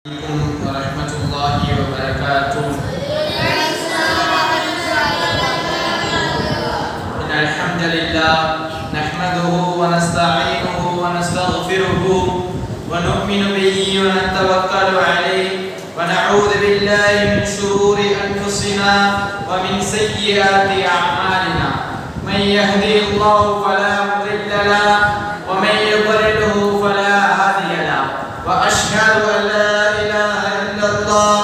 عليكم ورحمة الله وبركاته. إن الحمد لله نحمده ونستعينه ونستغفره ونؤمن به ونتوكل عليه ونعوذ بالله من شرور أنفسنا ومن سيئات أعمالنا. من يهدي الله فلا مضل له ومن يضلله فلا هادي له. وأشهد أن لا إله إلا الله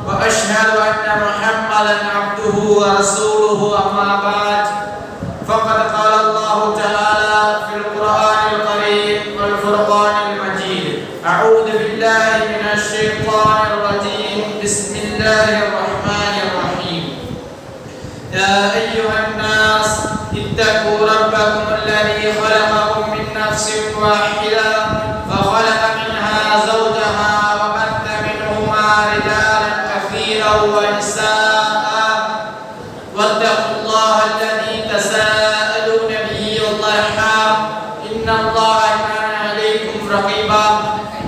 وأشهد أن محمدا عبده ورسوله. أما بعد فقد قال الله تعالى في القرآن الكريم والفرقان المجيد: أعوذ بالله من الشيطان الرجيم. بسم الله الرحمن الرحيم. يا أيها الناس اتقوا ربكم الذي خلقكم من نفس واحدة فخلق منها زوجها وبث منهما رجالا كثيرا ونساء واتقوا الله الذي تساءلون به والأرحام إن الله كان عليكم رقيبا.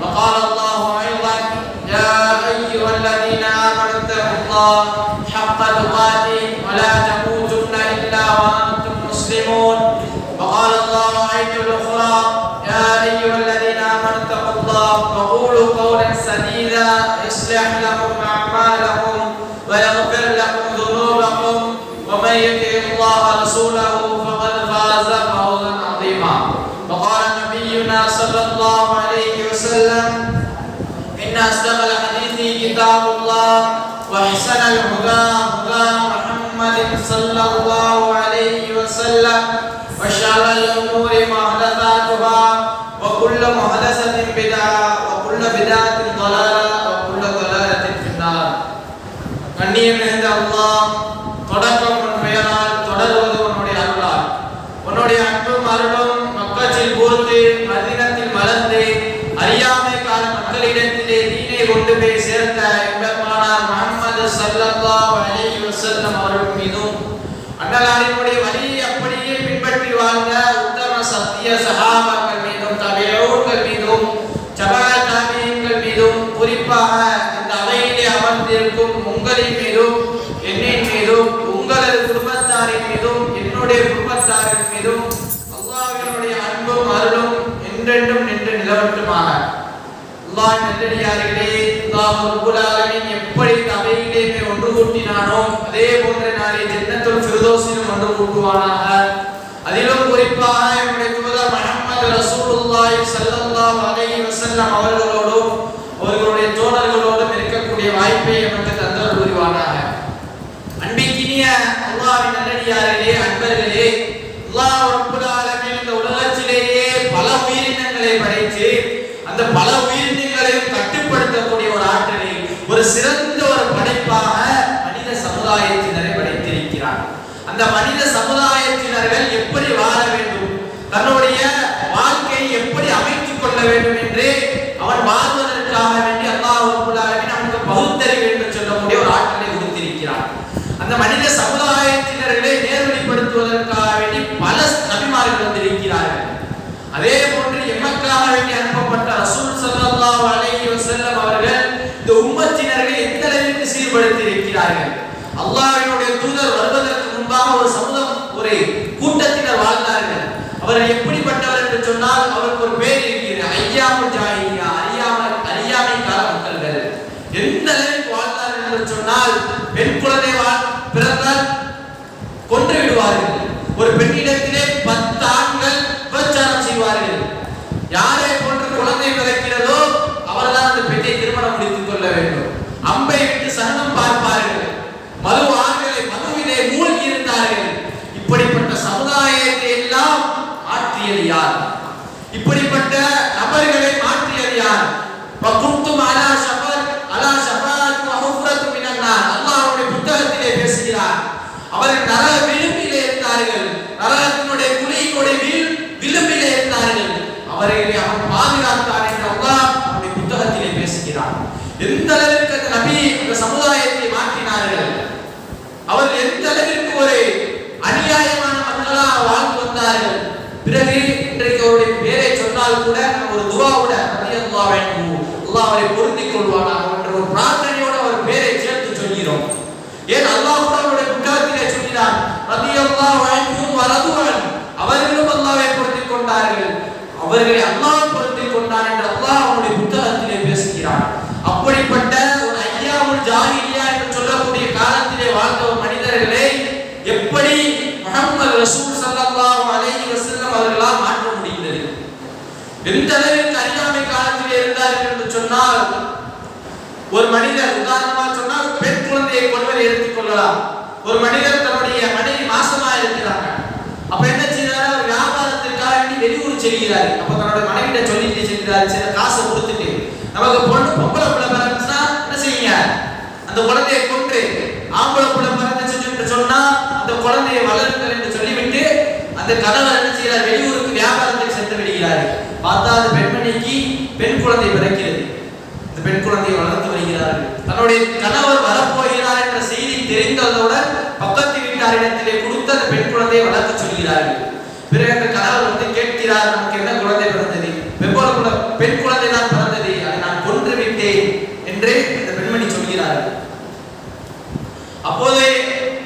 وقال الله أيضا: يا أيها الذين آمنوا اتقوا الله حق تقاته ولا تموتن إلا وأنتم مسلمون. وقال الله أيضا الأخرى: يا أيها الذين آمنوا اتقوا الله وقولوا قولا سديدا يصلح لكم أعمالكم ويغفر لكم ذنوبكم ومن يطع الله ورسوله فقد فاز فوزا عظيما. وقال نبينا صلى الله عليه وسلم: إن أصدق الحديث كتاب الله وأحسن الهدى هدى محمد صلى الله عليه وسلم وشر الأمور محدثاتها وكل محدثة بدعة وكل بدعة ضلالة وكل ضلالة في النار. கண்ணியம் நிறைந்த அல்லாஹ், தொடக்கம் உன் பெயரால், தொடர்வது உன்னுடைய அருளால். உன்னுடைய அன்பும் அருளும் மக்களில் பூர்த்து மதீனத்தில் மலர்ந்து அறியாமை கால மக்களிடத்திலே தீனை கொண்டு போய் சேர்த்த எம்பெருமானார் முஹம்மது ஸல்லல்லாஹு அலைஹி வஸல்லம் அவர்கள் மீதும் அன்னலாரினுடைய வழியை அப்படியே பின்பற்றி வாழ்ந்த உத்தம சத்திய சஹாபாக்கள் மீதும் தபிஊன்கள் மீதும் தபஅ தாபிஈன்கள் மீதும் குறிப்பாக இந்த அவையிலே அமர்ந்திருக்கும் உங்களின் மீதும் என்னின் மீதும் உங்களது குடும்பத்தாரின் மீதும் என்னுடைய குடும்பத்தாரின் மீதும் அல்லாஹ்வினுடைய அன்பும் அருளும் என்றென்றும் நின்று நிலவட்டுமாக. அல்லாஹ் நல்லடியார்களே, அல்லாஹ் ரப்பல் ஆலமீன் எப்படி அவையிலே ஒன்று கூட்டினானோ அதே போன்ற நாளை ஜன்னத்துல் ஃபிர்தௌஸிலும் ஒன்று கூட்டுவானாக. அதிலும் குறிப்பாக நம்முடைய தூதர் முஹம்மது ரசூலுல்லாஹி ஸல்லல்லாஹு அலைஹி வஸல்லம் அவர்களோடும் அவர்களுடைய தோழர்களோடும் இருக்கக்கூடிய வாய்ப்பை நமக்கு தந்தருள் புரிவானாக. அன்பிற்கினிய அல்லாஹ்வின் நல்லடியார்களே, அன்பர்களே, அல்லாஹ் ரப்பல் ஆலமீன் இந்த உலகத்திலேயே பல உயிரினங்களை படைத்து அந்த பல உயிரினங்களையும் கட்டுப்படுத்தக்கூடிய ஒரு ஆற்றலை, ஒரு சிறந்த ஒரு படைப்பாக மனித சமுதாயத்தினரை படைத்திருக்கிறார். அந்த மனித சமுதாயத்தினர்கள் எப்படி வாழ வேண்டும், தன்னுடைய வாழ்க்கையை எப்படி அமைத்துக் கொள்ள வேண்டும் என்று அவன் வாழ்வதற்காக வேண்டி அல்லாஹ் ரப்பல் ஆலமீன் நமக்கு பகுத்தறிவு என்று சொல்லக்கூடிய ஒரு ஆற்றலை கொடுத்திருக்கிறார். அந்த மனித சமுதாயத்தினர்களை நேர்வழிப்படுத்துவதற்காக வேண்டி பல நபிமார்கள் வந்திருக்கிறார்கள். அதே போன்று எமக்காக வேண்டி அனுப்பப்பட்ட ரசூல் ஸல்லல்லாஹு அலைஹி வஸல்லம் அவர்கள் இந்த உம்மத்தினர்களை எந்த அளவிற்கு சீர்படுத்தி இருக்கிறார்கள். அல்லாஹ்வினுடைய தூதர் வருவதற்கு முன்பாக ஒரு கூட்டத்தினர் வாழ்ந்தார்கள். அவர்கள் எப்படிப்பட்டவர் என்று சொன்னால், அவருக்கு ஒரு பேர் இருக்கிறது, ஐயாமுல் ஜாஹிலியா, அறியாமை கால மக்கள்கள். எந்த அளவிற்கு வாழ்ந்தார்கள் என்று சொன்னால், பெண் குழந்தை பிறந்தால் கொன்று விடுவார்கள். ஒரு பெண்ணிடத்திலே 10 ஆண்கள் விபச்சாரம் செய்வார்கள். யாரை போன்று குழந்தை பிறக்கிறதோ அவர்தான் அந்த பெண்ணை திருமணம் முடித்துக் கொள்ள வேண்டும். அம்பை விட்டு சகனம் பார்ப்பார்கள். மதுவிலே மூழ்கி இருந்தார்கள். இப்படிப்பட்ட சமுதாயத்தை எல்லாம் மாற்றியது யார்? இப்படிப்பட்ட நபர்களை மாற்றியது யார்? வகுந்தும் அலா ஷஃபாத் வஹுஃபரத்து மினன்னார். அல்லாஹ்வுடைய புத்தகத்திலே பேசுகிறார். அவர்கள் நரக விளிம்பிலே இருந்தார்கள். நரகத்தினுடைய குழியினுடைய விளிம்பிலே இருந்தார்கள். அவர்களை அவன் பாதுகாத்தான் என்று அல்லாஹ் அவருடைய புத்தகத்திலே பேசுகிறார். எந்த அளவிற்கு அந்த நபி அந்த சமுதாயத்தை மாற்றினார்கள், அவர்கள் எந்த அளவிற்கு ஒரு அநியாயமான மக்களாக வாழ்ந்து வந்தார்கள். பிறகு இன்றைக்கு அவருடைய பேரை சொன்னால் கூட ஒரு துவாவோட ரலியல்லாஹு அன்ஹு அல்லாஹ் அவரை பொருந்திக் கொள்வானாக. ஒரு மனிதர் உதாரணமா சொன்னால் பெண் குழந்தையை கொள்வதை எடுத்துக்கொள்ளலாம். ஒரு மனிதர் தன்னுடைய மனைவி மாசமா இருக்கிறாங்க. அப்ப என்ன செய்யறாரு, ஒரு வியாபாரத்திற்காக வெளியூர் செல்கிறாரு. அப்ப தன்னோட மனைவிட்ட சொல்லிட்டு செல்கிறாரு, சில காசை கொடுத்துட்டு நமக்கு பொம்பளை பிள்ளை பிறந்துச்சுன்னா என்ன செய்யுங்க, அந்த குழந்தையை கொண்டு ஆம்பளை பிள்ளை பிறந்துச்சுன்னு சொன்னா அந்த குழந்தையை வளருங்கள் என்று சொல்லிவிட்டு அந்த கணவர் என்ன செய்யறார், வெளியூருக்கு வியாபாரத்துக்கு சென்று விடுகிறார். பார்த்தா அந்த பெண்மணிக்கு பெண் குழந்தை பிறக்கிறது. இந்த பெண் குழந்தையை வளர்த்து வருகிறார்கள். தன்னுடைய கணவர் வரப்போகிறார் என்ற செய்தி தெரிந்ததுடன் பக்கத்து வீட்டாரிடத்திலே கொடுத்து அந்த பெண் குழந்தையை வளர்க்க சொல்கிறார்கள். பிறகு அந்த கணவர் வந்து கேட்கிறார், நமக்கு என்ன குழந்தை பிறந்தது? பெண் குழந்தை தான் பிறந்தது, அதை நான் கொன்று விட்டேன் என்று அந்த பெண்மணி சொல்கிறார்கள். அப்போதே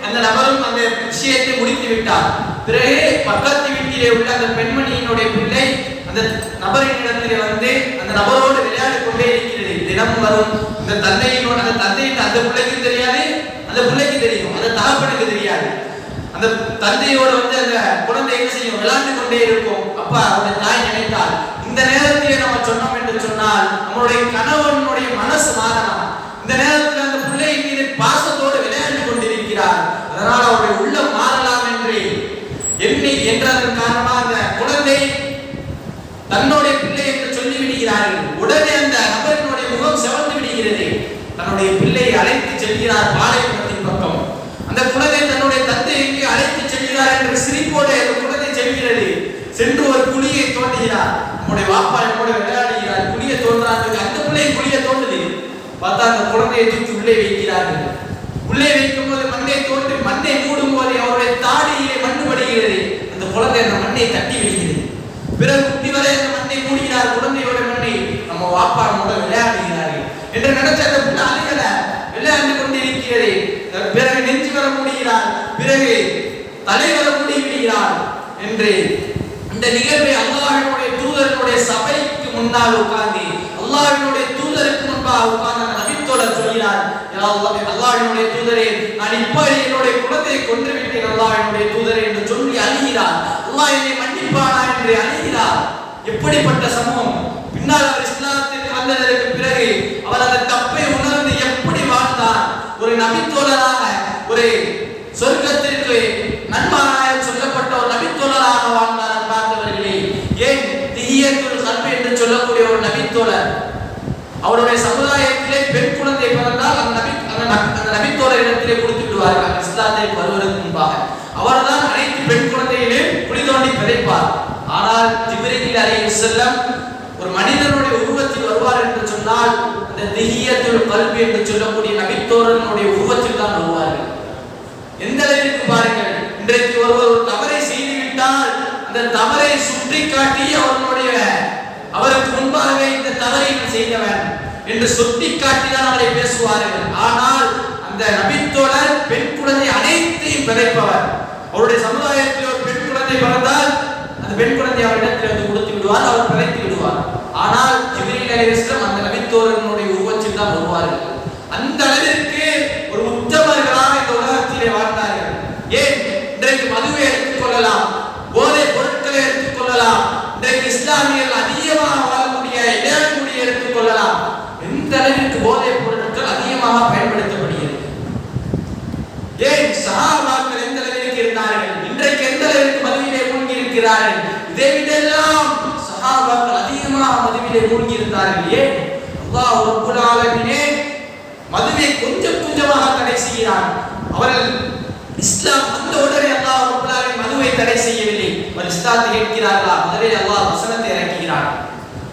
அந்த நபரும் அந்த விஷயத்தை முடித்து விட்டார். பிறகு பக்கத்து வீட்டிலே உள்ள அந்த பெண்மணியினுடைய பிள்ளை அந்த நபரின் இடத்திலே வந்து அந்த நபரோடு விளையாடி கொண்டே இருக்கிறது. தினம் வரும் அந்த தந்தையினோட, அந்த தந்தையின் அந்த பிள்ளைக்கு தெரியாது, அந்த பிள்ளைக்கு தெரியும், அந்த தகப்பனுக்கு தெரியாது. அந்த தந்தையோடு வந்து அந்த குழந்தை என்ன செய்யும், விளையாண்டு கொண்டே இருக்கும். அப்ப அவருடைய தாய் நினைத்தால் இந்த நேரத்திலே நம்ம சொன்னோம் என்று சொன்னால் நம்மளுடைய கணவனுடைய மனசு மாறலாம். இந்த நேரத்தில் அந்த பிள்ளையின் மீது பாசத்தோடு விளையாண்டு கொண்டிருக்கிறார், அதனால் அவருடைய உள்ளம் மாறலாம் என்று எண்ணி என்றதன் காரணமாக அந்த குழந்தை தன்னுடைய பிள்ளை என்று சொல்லி விடுகிறார்கள். உடனே அந்த நபரினுடைய முகம் செவந்து விடுகிறது. தன்னுடைய பிள்ளையை அழைத்து செல்கிறார் பாலைவனத்தின் பக்கம். அந்த குழந்தை தன்னுடைய தந்தைக்கு அழைத்து செல்கிறார் என்று சிரிப்போடு அந்த குழந்தை செல்கிறது. சென்று ஒரு குழியை தோண்டுகிறார். நம்முடைய வாப்பா என்னோட விளையாடுகிறார், குழியை தோன்றான். அந்த பிள்ளையை குழியை தோண்டுது. பார்த்தா அந்த குழந்தையை தூக்கி உள்ளே வைக்கிறார்கள். உள்ளே வைக்கும் போது மண்ணை தோண்டி மண்ணை மூடும் போது அவருடைய தாடியிலே மண்ணு படுகிறது. அந்த குழந்தை அந்த மண்ணை தட்டி விடுகிறது. பிறகு குட்டிவரை அந்த மண்ணை மூடுகிறார். குழந்தையோட மண்ணை நம்ம வாப்பா நம்மோட விளையாடுகிறார்கள் என்று நினைச்ச அந்த புள்ள அழுகல, விளையாண்டு கொண்டிருக்கிறது. பிறகு நெஞ்சு வர முடிகிறார், பிறகு தலை வர முடிகிறார் என்று இந்த நிகழ்வை அல்லாஹ்வினுடைய தூதரினுடைய சபைக்கு முன்னால் உட்கார்ந்து அல்லாஹ்வினுடைய தூதருக்கு முன்பாக உட்கார்ந்து நபித்தோழர் சொல்கிறார், அல்லாஹ்வினுடைய தூதரே, நான் இப்படி என்னுடைய குலத்தை கொன்று விட்டேன் அல்லாஹ்வினுடைய தூதரே என்று சொல்லி அழுகிறார். அல்லாஹ் என்னை மன்னிப்பானா என்று அழுகிறார். எப்படிப்பட்ட சமூகம்! பின்னால் அவர் இஸ்லாத்திற்கு வந்ததற்கு பிறகு அவர் அந்த தப்பை உணர்ந்து எப்படி வாழ்ந்தார். ஒரு நபித்தோழராக, ஒரு சொர்க்கத்திற்கு நன்மாராயம் சொல்லப்பட்ட ஒரு நபித்தோழராக வாழ்ந்தார். பார்த்தவர்களே, ஏன் திஹியத்துல் கல்பி என்று சொல்லக்கூடிய ஒரு நபித்தோழர், அவருடைய சமுதாயத்திலே பெண் குழந்தை பிறந்தால் அந்த நபித்தோழர் இடத்திலே கொடுத்து விடுவார்கள். இஸ்லாத்திற்கு வருவதற்கு முன்பாக அவர்தான் அனைத்து பெண் குழந்தைகளையும் குழி தோண்டி பிழைப்பார். ஆனால் ஜிப்ரீல் அலைஹிஸ்ஸலாம் ஒரு மனிதனுடைய உருவத்தில் வருவார் என்று சொன்னால் அந்த திஹியத்துல் கல்பி என்று சொல்லக்கூடிய நபித்தோழனுடைய உருவத்தில் தான் வருவார்கள். எந்த அளவிற்கு பாருங்கள், இன்றைக்கு ஒருவர் ஒரு தவறை செய்துவிட்டால் அந்த தவறை சுட்டி காட்டி அவருக்கு முன்பாகவே இந்த தவறை செய்தவன் என்று சுட்டி காட்டிதான் அவரை பேசுவார்கள். ஆனால் அந்த நபித்தோழர் பெண் குழந்தை அனைத்தையும் பிழைப்பவர். அவருடைய சமுதாயத்தில் ஒரு பெண் குழந்தை பிறந்தால் அந்த பெண் குழந்தை அவரிடத்தில் வந்து கொடுத்து விடுவார், அவர் பிழைத்து விடுவார். ஆனால் ஜிப்ரீல் அலைஹிஸ்ஸலாம் அந்த நபித்தோழனுடைய உருவத்தில் தான் வருவார்கள். அந்த அளவிற்கு ஒரு உத்தமர்களாக இந்த உலகத்திலே வாழ்ந்தார்கள். ஏன் இன்றைக்கு மதுவை எடுத்துக் கொள்ளலாம், போதை பொருட்களை எடுத்துக் கொள்ளலாம், இன்றைக்கு இஸ்லாமியர்கள் அதிகமாக வாழக்கூடிய இடங்களை எடுத்துக் கொள்ளலாம். எந்த அளவிற்கு போதை பொருட்கள் அதிகமாக பயன்படுத்தப்படுகிறது. ஏன் சஹாபாக்கள் எந்த அளவிற்கு இருந்தார்கள், இன்றைக்கு எந்த அளவிற்கு மதுவிலே மூழ்கி இருக்கிறார்கள். இதை விடெல்லாம் சஹாபாக்கள் அதிகமாக மதுவிலே மூழ்கி இருந்தார்கள். ஏன்? அல்லாஹ் ரப்பல் ஆலமீன் மதுவை கொஞ்சம் கொஞ்சமாக தடை செய்கிறான். அவர்கள் இஸ்லாம் வந்த உடனே அல்லாஹ் ரப்பல் ஆலமீன் மதுவை தடை செய்யவில்லை. அவர் இஸ்லாத்தை கேட்கிறார்களா, முதலில் அல்லாஹ் வசனத்தை இறக்குகிறான்,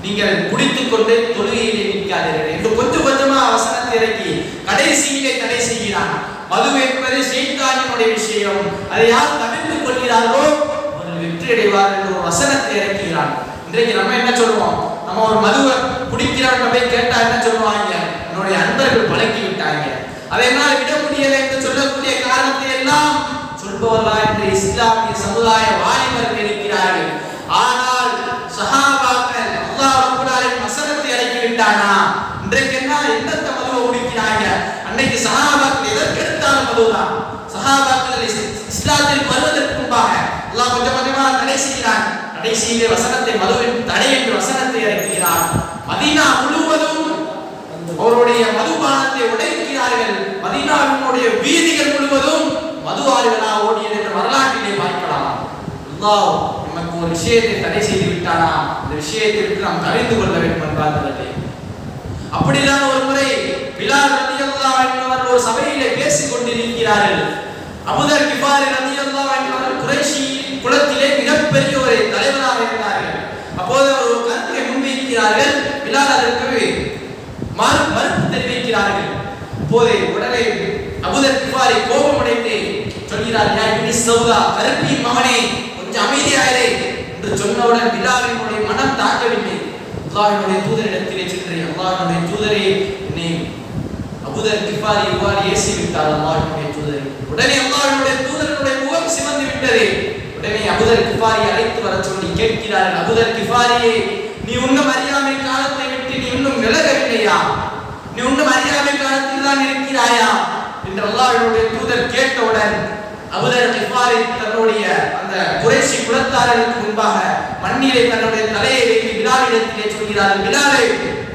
நீங்கள் குடித்துக் கொண்டு தொழுகையிலே நிற்காதீர்கள் என்று கொஞ்சம் கொஞ்சமா வசனத்தை இறக்கி கடைசியிலே தடை செய்கிறான். மது என்பது ஷைத்தானினுடைய விஷயம், அதை யார் தவிர்த்துக் கொள்கிறார்களோ அவர்கள் வெற்றி அடைவார்கள் என்று ஒரு வசனத்தை இறக்குகிறான். இன்றைக்கு நம்ம என்ன சொல்லுவோம், நம்ம ஒரு மதுவை குடிக்கிறவங்க போய் கேட்டா என்ன சொல்லுவாங்க, என்னுடைய அன்பர்கள் பழக்கி விட்டாங்க, அதை என்னால் விட முடியலை என்று சொல்லக்கூடிய காரணத்தை எல்லாம் சொல்பவர்களா என்று இஸ்லாமிய சமுதாய வாலிபர்கள் இருக்கிறார்கள். ஆனால் சஹாபாக்கள் அல்லாஹ் ரப்பல் ஆலமீன் வசனத்தை இறக்கி விட்டானா, இன்றைக்கு என்ன எந்த மதுவை குடிக்கிறாங்க. அன்னைக்கு சஹாபாக்கள் எதற்கெடுத்தாலும் மதுதான். சஹாபாக்கள் இஸ்லாத்தில் வருவதற்கு முன்பாக அல்லாஹ் கொஞ்சம் கொஞ்சமாக தடை செய்கிறான். கடைசியிலே வசனத்தை மதுவின் தடை என்று வசனத்தை இறக்கிறார். மதீனா முழுவதும் அவருடைய மதுபான உடைக்கிறார்கள். மதீனாவினுடைய வீதிகள் முழுவதும் மது ஆறுகளாக ஓடியது என்ற வரலாற்றிலே பார்க்கலாம். அல்லாஹ் நமக்கு ஒரு விஷயத்தை தடை செய்து விட்டானா அந்த விஷயத்திற்கு நாம் அறிந்து கொள்ள வேண்டும் என்பார்களே. அப்படிதான் ஒரு முறை பிலால் ரலியல்லாஹு அன்ஹு அவர்கள் ஒரு சபையிலே பேசிக் கொண்டிருக்கிறார்கள். அபூதர் கிஃபாரி ரலியல்லாஹு அன்ஹு அவர்கள் குறைஷி குலத்திலே மிகப்பெரிய ஒரு தலைவராக இருந்தார்கள். அப்போது ஒரு கருத்தை முன்வைக்கிறார்கள். பிலால் அதற்கு மறுப்பு தெரிவிக்கிறார்கள். அப்போது உடனே அபூதர் கிஃபாரி கோபமடைந்து சொல்கிறார், யா இப்னி சௌதா, கருப்பின் மகனே கொஞ்சம் அமைதியாயிரே என்று சொன்னவுடன் பிலாலினுடைய மனம் தாங்கவில்லை. அல்லாஹ்வுடைய தூதரிடத்திலே சென்று, அல்லாஹ்வுடைய தூதரே, என்னை அபூதர் கிஃபாரி இவ்வாறு ஏசி விட்டார் அல்லாஹ்வுடைய தூதரே. உடனே அல்லாஹ்வுடைய தூதருடைய முகம் சிவந்து விட்டது. உடனே அபூதர் கிஃபாரி அழைத்து வர சொல்லி கேட்கிறார்கள், அபூதர் கிஃபாரியே, நீ இன்னும் அறியாமை காலத்தை விட்டு நீ இன்னும் விலகவில்லையா? நீ இன்னும் அறியாமை காலத்தில் தான் இருக்கிறாயா என்று அல்லாஹ்வுடைய தூதர் கேட்டவுடன் அபூதர் கிஃபாரி தன்னுடைய அந்த குறைஷி குலத்தார்களுக்கு முன்பாக மண்ணிலே தன்னுடைய தலையை வைத்து பிலாலிடத்திலே சொல்கிறார், பிலாலே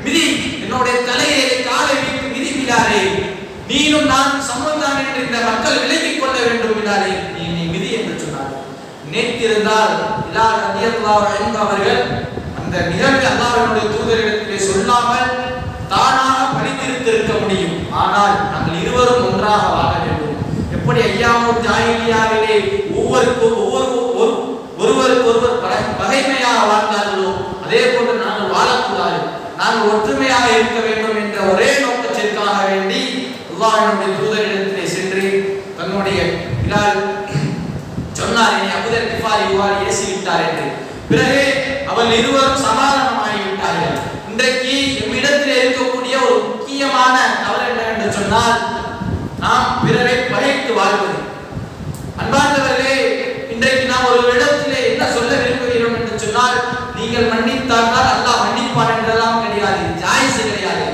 மிதி, என்னுடைய தலையை காலை வைத்து மிதி பிலாலே, நீனும் நான் சமந்தான் என்று இந்த மக்கள் விலகிக் கொள்ள வேண்டும் பிலாலே, நீ மிதி என்று சொன்னார். நினைத்திருந்தால் பிலால் ரலியல்லாஹு அன்ஹு அவர்கள் அந்த நிகழ்வை அல்லாஹ்வுடைய தூதரிடத்திலே சொல்லாமல் தானாக பணித்திருக்க முடியும். ஆனால் நாங்கள் இருவரும் ஒன்றாக வாழ வேண்டும். எப்படி ஐயாமுல் ஜாஹிலியாவிலே ஒருவருக்கொருவர் பகைமையாக வாழ்ந்தார்களோ அதே போன்று நாங்கள் வாழக்கூடாது, நாங்கள் ஒற்றுமையாக இருக்க வேண்டும் என்ற ஒரே நோக்கத்திற்காக வேண்டி அல்லாஹ்வுடைய தூதரிடத்திலே சென்று தன்னுடைய பிலால் சொன்னார், என்னை அபூதர் கிஃபாரி இவ்வாறு ஏசிவிட்டார் என்று. பிறகு அவர்கள் இருவரும் சமாதானமாகிவிட்டார்கள். இன்றைக்கு நம்மிடத்திலே இருக்கக்கூடிய ஒரு முக்கியமான தவறு என்னவென்று சொன்னால், நாம் பிறரை பகைத்து வாழ்வது. அன்பார்ந்தவர்களே, இன்றைக்கு நாம் ஒரு இடத்திலே என்ன சொல்ல விரும்புகிறோம் என்று சொன்னால், நீங்கள் மன்னித்தால் தான் அல்லாஹ் மன்னிப்பான் என்றெல்லாம் கிடையாது, ஜாயிஸ் கிடையாது.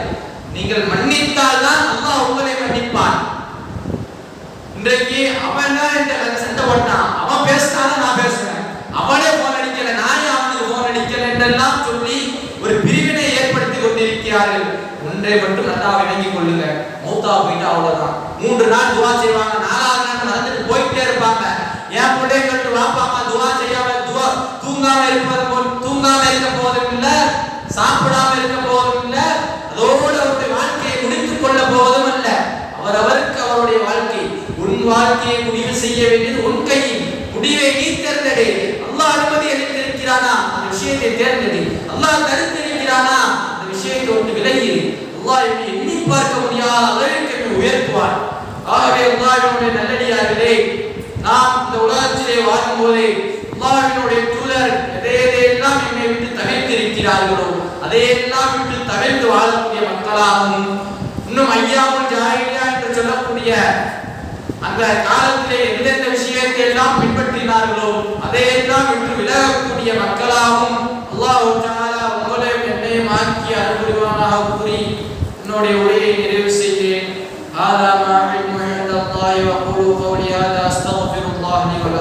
நீங்கள் மன்னித்தால் தான் அல்லாஹ் உங்களை மன்னிப்பான். இன்றைக்கு அவன் தான் இந்த சண்டை போட்டான், அவன் பேசினாலும் நான் பேசுறேன், அவனே போன் அடிக்கல, நானே அவனுக்கு போன் அடிக்கல என்றெல்லாம் சொல்லி ஒரு பிரிவினை ஏற்படுத்தி கொண்டிருக்கிறார்கள். ஒன்றை மட்டும் நல்லா விளங்கிக் கொள்ளுங்க, மௌத்தா போயிட்டா அவ்வளவுதான். 3 நாள் துவா செய்வாங்க, 4வது நாள் மறந்துட்டு போயிட்டே இருப்பாங்க. என் பிள்ளைங்களுக்கு வாப்பாமா துவா செய்யாம தூங்காம இருக்க போதும் இல்ல, சாப்பிடாம இருக்க போதும் இல்ல, அதோடு அவருடைய வாழ்க்கையை முடித்துக் கொள்ள போவதும் அல்ல. அவரவருக்கு அவருடைய வாழ்க்கை, உன் வாழ்க்கையை முடிவு செய்ய வேண்டியது உன் கையில். முடிவை நீ தேர்ந்தெடு. அல்லாஹ் அனுமதி அளித்திருக்கிறானா அந்த விஷயத்தை தேர்ந்தெடு. அல்லாஹ் தடுத்திருக்கிறானா அந்த விஷயத்தை ஒன்று விலகிடு. அல்லாஹ் எண்ணி பார்க்க முடியாத அளவிற்கு உயர்த்துவான். ஆகவே அல்லாஹ்வுடைய நல்லடியார்களே, நாம் இந்த உலகத்திலே வாழும்போது அல்லாஹ்வுடைய தூதர் எதையெல்லாம் நம்மை விட்டு தவிர்த்திருக்கிறார்களோ அதையெல்லாம் விட்டு தவிர்த்து வாழக்கூடிய மக்களாகவும், இன்னும் ஐயாமுல் ஜாஹிலியா என்று சொல்லக்கூடிய அந்த காலத்திலே எந்தெந்த விஷயத்தை எல்லாம் பின்பற்றினார்களோ அதையெல்லாம் விட்டு விலகக்கூடிய மக்களாகவும் அல்லாஹ் தஆலா உங்களை என்னையும் ஆக்கி அருள்புரிவானாக கூறி என்னுடைய உரையை நிறைவு செய்கிறேன். ஹாதா மா இல்மு இன்தல்லாஹி வ குலு கௌலி ஹாதா அஸ்தக்ஃபிருல்லாஹ் லி வ